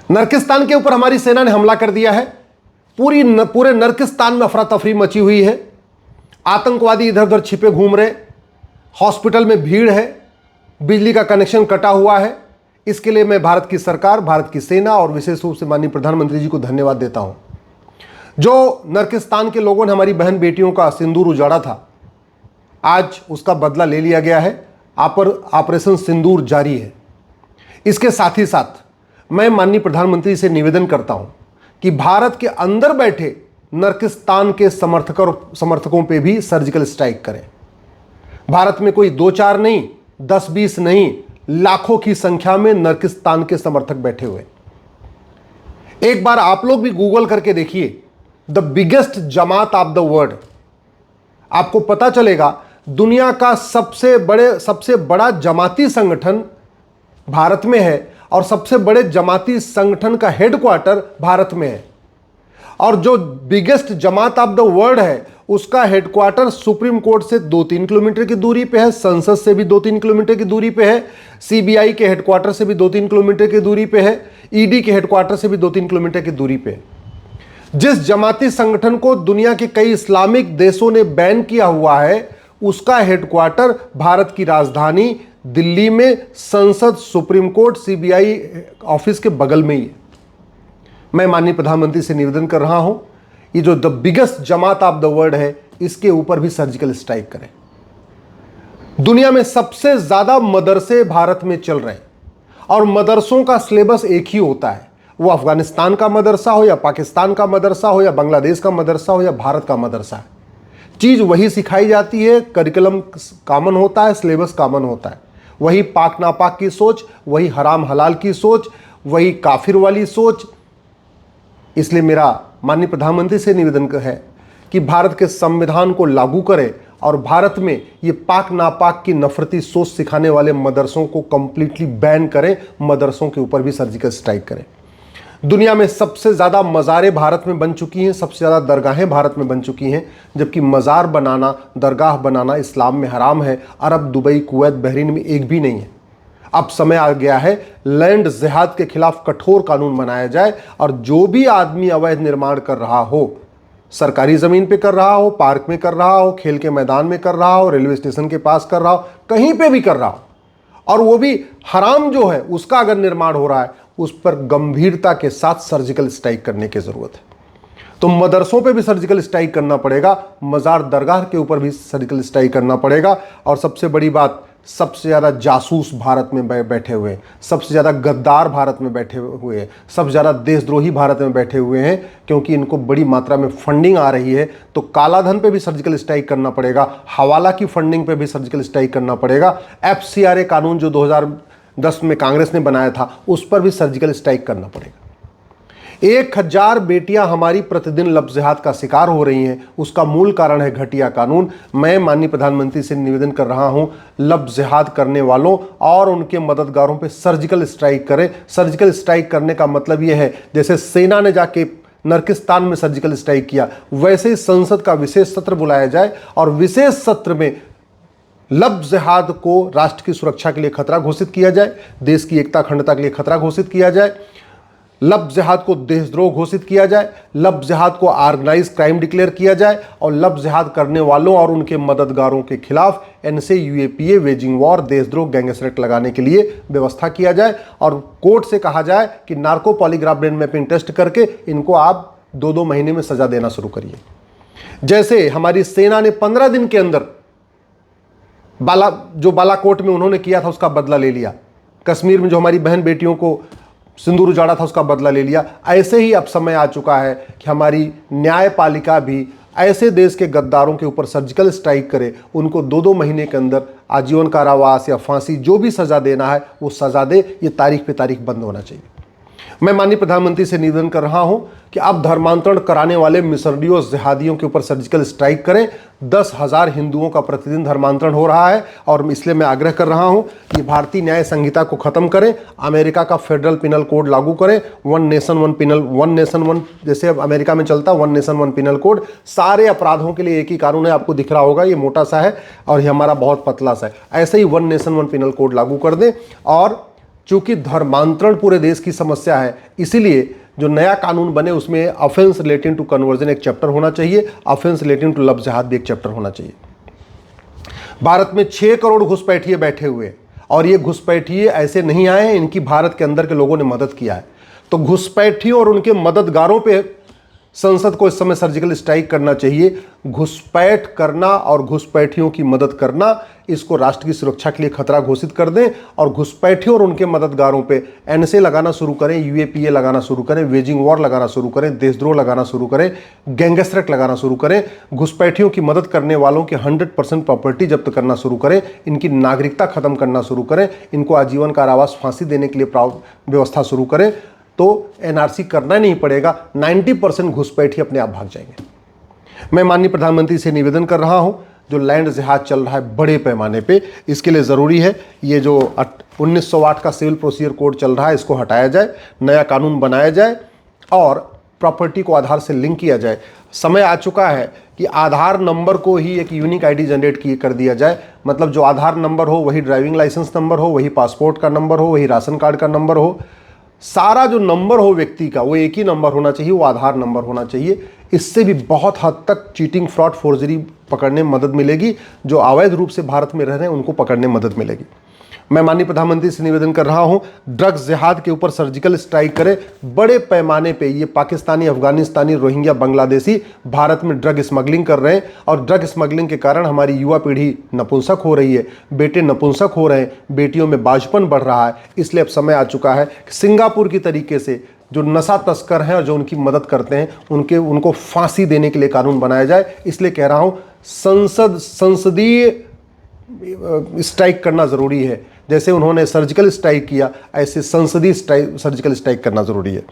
नर्किस्तान के ऊपर हमारी सेना ने हमला कर दिया है। पूरे नर्किस्तान में अफरा तफरी मची हुई है। आतंकवादी इधर उधर छिपे घूम रहे, हॉस्पिटल में भीड़ है, बिजली का कनेक्शन कटा हुआ है। इसके लिए मैं भारत की सरकार, भारत की सेना और विशेष रूप से माननीय प्रधानमंत्री जी को धन्यवाद देता हूं। जो नर्किस्तान के लोगों ने हमारी बहन बेटियों का सिंदूर उजाड़ा था, आज उसका बदला ले लिया गया है। ऑपरेशन सिंदूर जारी है। इसके साथ ही साथ मैं माननीय प्रधानमंत्री से निवेदन करता हूं कि भारत के अंदर बैठे नर्किस्तान के समर्थकों पे भी सर्जिकल स्ट्राइक करें। भारत में कोई 2-4 नहीं, 10-20 नहीं, लाखों की संख्या में नर्किस्तान के समर्थक बैठे हुए। एक बार आप लोग भी गूगल करके देखिए, the biggest Jamaat of the world. आपको पता चलेगा दुनिया का सबसे बड़ा जमाती संगठन भारत में है और सबसे बड़े जमाती संगठन का हेडक्वार्टर भारत में है। और जो biggest Jamaat of the world है उसका हेडक्वार्टर सुप्रीम कोर्ट से 2-3 किलोमीटर की दूरी पे है, संसद से भी 2-3 किलोमीटर की दूरी पे है, सीबीआई के हेडक्वार्टर से भी 2-3 किलोमीटर की दूरी पे है, ईडी के हेडक्वार्टर से भी 2-3 किलोमीटर की दूरी पे है। जिस जमाती संगठन को दुनिया के कई इस्लामिक देशों ने बैन किया हुआ है, उसका हेडक्वार्टर भारत की राजधानी दिल्ली में संसद, सुप्रीम कोर्ट, सीबीआई ऑफिस के बगल में ही है। मैं माननीय प्रधानमंत्री से निवेदन कर रहा हूं, ये जो the biggest Jamaat of the world है, इसके ऊपर भी सर्जिकल स्ट्राइक करें। दुनिया में सबसे ज्यादा मदरसे भारत में चल रहे हैं और मदरसों का सिलेबस एक ही होता है। वो अफगानिस्तान का मदरसा हो या पाकिस्तान का मदरसा हो या बांग्लादेश का मदरसा हो या भारत का मदरसा है, चीज वही सिखाई जाती है। करिकुलम कॉमन होता है, सिलेबस कॉमन होता है। वही पाक नापाक की सोच, वही हराम हलाल की सोच, वही काफिर वाली सोच। इसलिए मेरा माननीय प्रधानमंत्री से निवेदन है कि भारत के संविधान को लागू करें और भारत में ये पाक नापाक की नफरती सोच सिखाने वाले मदरसों को कंप्लीटली बैन करें। मदरसों के ऊपर भी सर्जिकल स्ट्राइक करें। दुनिया में सबसे ज़्यादा मज़ारें भारत में बन चुकी हैं, सबसे ज़्यादा दरगाहें भारत में बन चुकी हैं, जबकि मज़ार बनाना, दरगाह बनाना इस्लाम में हराम है। अरब, दुबई, कुवैत, बहरीन में एक भी नहीं है। अब समय आ गया है लैंड जिहाद के खिलाफ कठोर कानून बनाया जाए और जो भी आदमी अवैध निर्माण कर रहा हो, सरकारी ज़मीन पे कर रहा हो, पार्क में कर रहा हो, खेल के मैदान में कर रहा हो, रेलवे स्टेशन के पास कर रहा हो, कहीं पे भी कर रहा हो, और वो भी हराम जो है उसका अगर निर्माण हो रहा है, उस पर गंभीरता के साथ सर्जिकल स्ट्राइक करने की जरूरत है। तो मदरसों पे भी सर्जिकल स्ट्राइक करना पड़ेगा, मज़ार दरगाह के ऊपर भी सर्जिकल स्ट्राइक करना पड़ेगा। और सबसे बड़ी बात, सबसे ज़्यादा जासूस भारत में बैठे हुए हैं, सबसे ज़्यादा गद्दार भारत में बैठे हुए हैं, सबसे ज़्यादा देशद्रोही भारत में बैठे हुए हैं, क्योंकि इनको बड़ी मात्रा में फंडिंग आ रही है। तो कालाधन पे भी सर्जिकल स्ट्राइक करना पड़ेगा, हवाला की फंडिंग पे भी सर्जिकल स्ट्राइक करना पड़ेगा। FCRA कानून जो 2010 में कांग्रेस ने बनाया था, उस पर भी सर्जिकल स्ट्राइक करना पड़ेगा। 1000 बेटियां हमारी प्रतिदिन लफ्ज़ जिहाद का शिकार हो रही हैं, उसका मूल कारण है घटिया कानून। मैं माननीय प्रधानमंत्री से निवेदन कर रहा हूं, लफ्ज़ जिहाद करने वालों और उनके मददगारों पे सर्जिकल स्ट्राइक करें। सर्जिकल स्ट्राइक करने का मतलब यह है, जैसे सेना ने जाके नर्किस्तान में सर्जिकल स्ट्राइक किया, वैसे ही संसद का विशेष सत्र बुलाया जाए और विशेष सत्र में लफ्ज़ जिहाद को राष्ट्र की सुरक्षा के लिए खतरा घोषित किया जाए, देश की एकता अखंडता के लिए खतरा घोषित किया जाए, लफ्ज़ जिहाद को देशद्रोह घोषित किया जाए, लफ्ज़ जिहाद को ऑर्गेनाइज क्राइम डिक्लेयर किया जाए और लफ्ज़ जिहाद करने वालों और उनके मददगारों के खिलाफ NCUAPA वेजिंग वॉर, देशद्रोह, गैंगस्टर एक्ट लगाने के लिए व्यवस्था किया जाए और कोर्ट से कहा जाए कि narco polygraph brain mapping test करके इनको आप 2-2 महीने में सजा देना शुरू करिए। जैसे हमारी सेना ने 15 दिन के अंदर बालाकोट में उन्होंने किया था, उसका बदला ले लिया। कश्मीर में जो हमारी बहन बेटियों को सिंदूर उजाड़ा था, उसका बदला ले लिया। ऐसे ही अब समय आ चुका है कि हमारी न्यायपालिका भी ऐसे देश के गद्दारों के ऊपर सर्जिकल स्ट्राइक करे, उनको 2-2 महीने के अंदर आजीवन कारावास या फांसी, जो भी सज़ा देना है वो सज़ा दे। ये तारीख पे तारीख बंद होना चाहिए। मैं माननीय प्रधानमंत्री से निवेदन कर रहा हूं कि अब धर्मांतरण कराने वाले मिशनरियों, जिहादियों के ऊपर सर्जिकल स्ट्राइक करें। 10,000 हिंदुओं का प्रतिदिन धर्मांतरण हो रहा है और इसलिए मैं आग्रह कर रहा हूं कि भारतीय न्याय संहिता को खत्म करें, अमेरिका का फेडरल पिनल कोड लागू करें, वन नेशन वन जैसे अब अमेरिका में चलता, one nation one penal code. सारे अपराधों के लिए एक ही कानून है, आपको दिख रहा होगा, ये मोटा सा है और ये हमारा बहुत पतला सा है। ऐसे ही one nation one penal code लागू कर दें और चूंकि धर्मांतरण पूरे देश की समस्या है, इसीलिए जो नया कानून बने उसमें ऑफेंस रिलेटिंग टू कन्वर्जन एक चैप्टर होना चाहिए, ऑफेंस रिलेटिंग टू लव जिहाद भी एक चैप्टर होना चाहिए। भारत में 6 करोड़ घुसपैठिए बैठे हुए हैं और ये घुसपैठिए ऐसे नहीं आए हैं, इनकी भारत के अंदर के लोगों ने मदद किया है। तो घुसपैठियों और उनके मददगारों पे संसद को इस समय सर्जिकल स्ट्राइक करना चाहिए। घुसपैठ करना और घुसपैठियों की मदद करना, इसको राष्ट्र की सुरक्षा के लिए खतरा घोषित कर दें और घुसपैठियों और उनके मददगारों पे एनएसए लगाना शुरू करें, यूएपीए लगाना शुरू करें, वेजिंग वॉर लगाना शुरू करें, देशद्रोह लगाना शुरू करें, गैंगस्टर एक्ट लगाना शुरू करें, घुसपैठियों की मदद करने वालों की 100% प्रॉपर्टी जब्त करना शुरू करें, इनकी नागरिकता खत्म करना शुरू करें, इनको आजीवन कारावास फांसी देने के लिए व्यवस्था शुरू करें, तो एनआरसी करना नहीं पड़ेगा। 90% घुसपैठी अपने आप भाग जाएंगे। मैं माननीय प्रधानमंत्री से निवेदन कर रहा हूं, जो लैंड जिहाद चल रहा है बड़े पैमाने पे, इसके लिए ज़रूरी है ये जो 1908 का सिविल प्रोसीजर कोड चल रहा है इसको हटाया जाए, नया कानून बनाया जाए और प्रॉपर्टी को आधार से लिंक किया जाए। समय आ चुका है कि आधार नंबर को ही एक यूनिक आईडी जनरेट कर दिया जाए, मतलब जो आधार नंबर हो वही ड्राइविंग लाइसेंस नंबर हो, वही पासपोर्ट का नंबर हो, वही राशन कार्ड का नंबर हो, सारा जो नंबर हो व्यक्ति का वो एक ही नंबर होना चाहिए, वो आधार नंबर होना चाहिए। इससे भी बहुत हद तक चीटिंग, फ्रॉड, फोर्जरी पकड़ने में मदद मिलेगी। जो अवैध रूप से भारत में रह रहे हैं उनको पकड़ने में मदद मिलेगी। मैं माननीय प्रधानमंत्री से निवेदन कर रहा हूं, ड्रग्स जिहाद के ऊपर सर्जिकल स्ट्राइक करें बड़े पैमाने पे। ये पाकिस्तानी, अफगानिस्तानी, रोहिंग्या, बांग्लादेशी भारत में ड्रग स्मगलिंग कर रहे हैं और ड्रग स्मगलिंग के कारण हमारी युवा पीढ़ी नपुंसक हो रही है, बेटे नपुंसक हो रहे हैं, बेटियों में बाजपन बढ़ रहा है। इसलिए अब समय आ चुका है कि सिंगापुर की तरीके से जो नशा तस्कर हैं और जो उनकी मदद करते हैं उनको फांसी देने के लिए कानून बनाया जाए। इसलिए कह रहा हूँ संसदीय स्ट्राइक करना ज़रूरी है। जैसे उन्होंने सर्जिकल स्ट्राइक किया, ऐसे संसदीय सर्जिकल स्ट्राइक करना ज़रूरी है।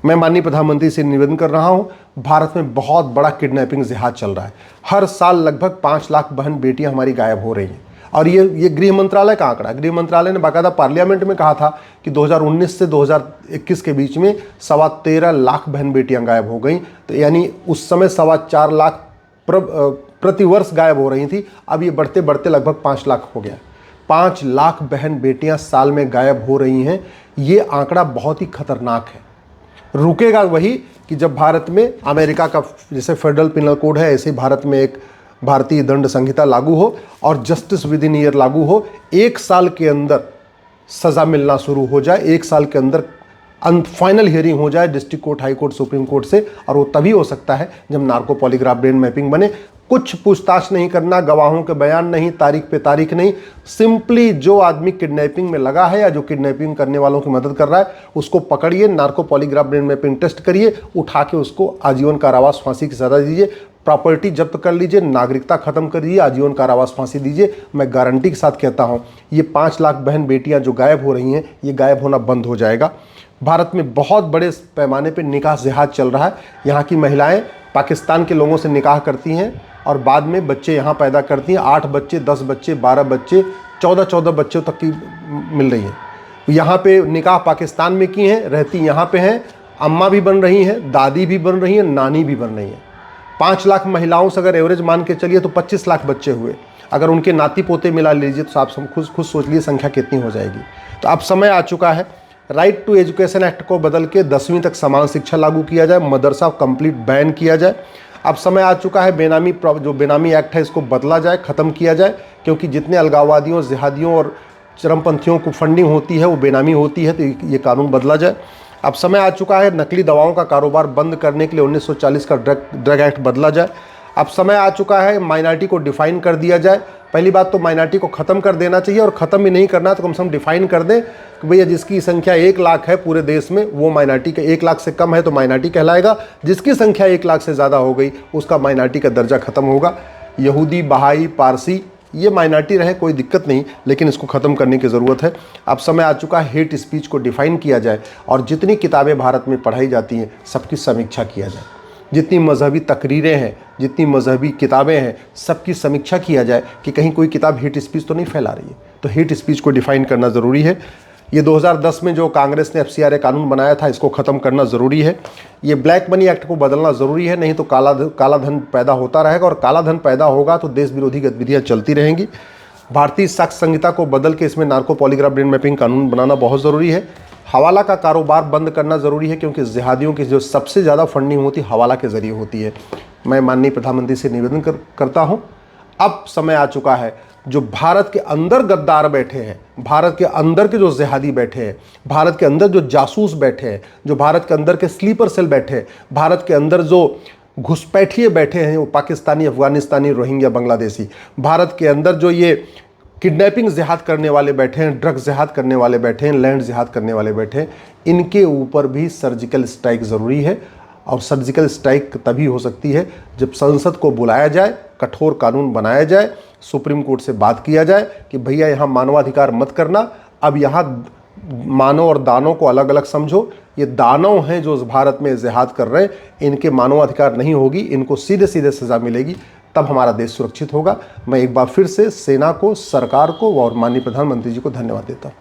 मैं माननीय प्रधानमंत्री से निवेदन कर रहा हूं, भारत में बहुत बड़ा किडनैपिंग जिहाद चल रहा है। हर साल लगभग 5 लाख बहन बेटियां हमारी गायब हो रही हैं और ये गृह मंत्रालय का आंकड़ा। गृह मंत्रालय ने बाकायदा पार्लियामेंट में कहा था कि 2019 से 2021 के बीच में 13.25 लाख बहन बेटियां गायब हो गई। तो यानी उस समय 4.25 लाख प्रतिवर्ष गायब हो रही थी, अब ये बढ़ते बढ़ते लगभग 5 लाख हो गया। 5 लाख बहन बेटियां साल में गायब हो रही हैं। ये आंकड़ा बहुत ही खतरनाक है। रुकेगा वही कि जब भारत में अमेरिका का जैसे फेडरल पिनल कोड है, ऐसे भारत में एक भारतीय दंड संहिता लागू हो और जस्टिस विद इन ईयर लागू हो। 1 साल के अंदर सज़ा मिलना शुरू हो जाए, 1 साल के अंदर फाइनल हियरिंग हो जाए district court, high court, supreme court से। और वो तभी हो सकता है जब नार्को पॉलीग्राफ ब्रेन मैपिंग बने। कुछ पूछताछ नहीं करना, गवाहों के बयान नहीं, तारीख पे तारीख नहीं, सिंपली जो आदमी किडनैपिंग में लगा है या जो किडनैपिंग करने वालों की मदद कर रहा है उसको पकड़िए, narco polygraph brain mapping test करिए, उठा के उसको आजीवन कारावास, फांसी की सजा दीजिए, प्रॉपर्टी जब्त कर लीजिए, नागरिकता खत्म कर दीजिए, आजीवन कारावास, फांसी दीजिए। मैं गारंटी के साथ कहता हूँ ये 5 लाख बहन बेटियाँ जो गायब हो रही हैं, ये गायब होना बंद हो जाएगा। भारत में बहुत बड़े पैमाने पर निकाह जिहाद चल रहा है। यहाँ की महिलाएँ पाकिस्तान के लोगों से निकाह करती हैं और बाद में बच्चे यहाँ पैदा करती हैं। 8 बच्चे, 10 बच्चे, 12 बच्चे, 14 बच्चों तक की मिल रही हैं। यहाँ पे निकाह पाकिस्तान में की हैं, रहती यहाँ पे हैं, अम्मा भी बन रही हैं, दादी भी बन रही हैं, नानी भी बन रही हैं। 5 लाख महिलाओं से अगर एवरेज मान के चलिए तो 25 लाख बच्चे हुए। अगर उनके नाती पोते मिला लीजिए तो आप खुद सोच लीजिए संख्या कितनी हो जाएगी। तो अब समय आ चुका है राइट टू एजुकेशन एक्ट को बदल के 10वीं तक समान शिक्षा लागू किया जाए, मदरसा कंप्लीट बैन किया जाए। अब समय आ चुका है जो बेनामी एक्ट है इसको बदला जाए, ख़त्म किया जाए, क्योंकि जितने अलगाववादियों, जिहादियों और चरमपंथियों को फंडिंग होती है वो बेनामी होती है। तो ये कानून बदला जाए। अब समय आ चुका है नकली दवाओं का कारोबार बंद करने के लिए 1940 का ड्रग एक्ट बदला जाए। अब समय आ चुका है माइनॉरिटी को डिफाइन कर दिया जाए। पहली बात तो माइनॉरिटी को ख़त्म कर देना चाहिए, और ख़त्म भी नहीं करना तो कम से कम डिफाइन कर दें कि भैया जिसकी संख्या 1 लाख है पूरे देश में वो माइनॉरिटी का, 1 लाख से कम है तो माइनॉरिटी कहलाएगा, जिसकी संख्या 1 लाख से ज़्यादा हो गई उसका माइनॉरिटी का दर्जा ख़त्म होगा। यहूदी, बहाई, पारसी ये माइनॉरिटी रहे कोई दिक्कत नहीं, लेकिन इसको ख़त्म करने की ज़रूरत है। अब समय आ चुका है हेट स्पीच को डिफ़ाइन किया जाए और जितनी किताबें भारत में पढ़ाई जाती हैं सबकी समीक्षा किया जाए। जितनी मजहबी तकरीरें हैं, जितनी मजहबी किताबें हैं, सबकी समीक्षा किया जाए कि कहीं कोई किताब हेट स्पीच तो नहीं फैला रही है। तो हेट स्पीच को डिफ़ाइन करना ज़रूरी है। ये 2010 में जो कांग्रेस ने FCRA कानून बनाया था इसको ख़त्म करना ज़रूरी है। ये ब्लैक मनी एक्ट को बदलना ज़रूरी है, नहीं तो काला धन पैदा होता रहेगा, और काला धन पैदा होगा तो देश विरोधी गतिविधियाँ चलती रहेंगी। भारतीय साक्ष्य संहिता को बदल के इसमें नार्को पॉलीग्राफ ब्रेन मैपिंग कानून बनाना बहुत ज़रूरी है। हवाला का कारोबार बंद करना ज़रूरी है, क्योंकि जिहादियों की जो सबसे ज़्यादा फंडिंग होती है हवाला के ज़रिए होती है। मैं माननीय प्रधानमंत्री से निवेदन करता हूँ, अब समय आ चुका है, जो भारत के अंदर गद्दार बैठे हैं, भारत के अंदर के जो जिहादी बैठे हैं, भारत के अंदर जो जासूस बैठे हैं, जो भारत के अंदर के स्लीपर सेल बैठे हैं, भारत के अंदर जो घुसपैठिए बैठे हैं, वो पाकिस्तानी, अफगानिस्तानी, रोहिंग्या, बांग्लादेशी, भारत के अंदर जो ये किडनैपिंग जिहाद करने वाले बैठे हैं, ड्रग्स जिहाद करने वाले बैठे हैं, लैंड जिहाद करने वाले बैठे हैं, इनके ऊपर भी सर्जिकल स्ट्राइक ज़रूरी है। और सर्जिकल स्ट्राइक तभी हो सकती है जब संसद को बुलाया जाए, कठोर कानून बनाया जाए, सुप्रीम कोर्ट से बात किया जाए कि भैया यहाँ मानवाधिकार मत करना, अब यहाँ मानव और दानव को अलग अलग समझो। ये दानव हैं जो भारत में जिहाद कर रहे हैं, इनके मानवाधिकार नहीं होगी, इनको सीधे सीधे सज़ा मिलेगी, तब हमारा देश सुरक्षित होगा। मैं एक बार फिर से सेना को, सरकार को और माननीय प्रधानमंत्री जी को धन्यवाद देता हूँ।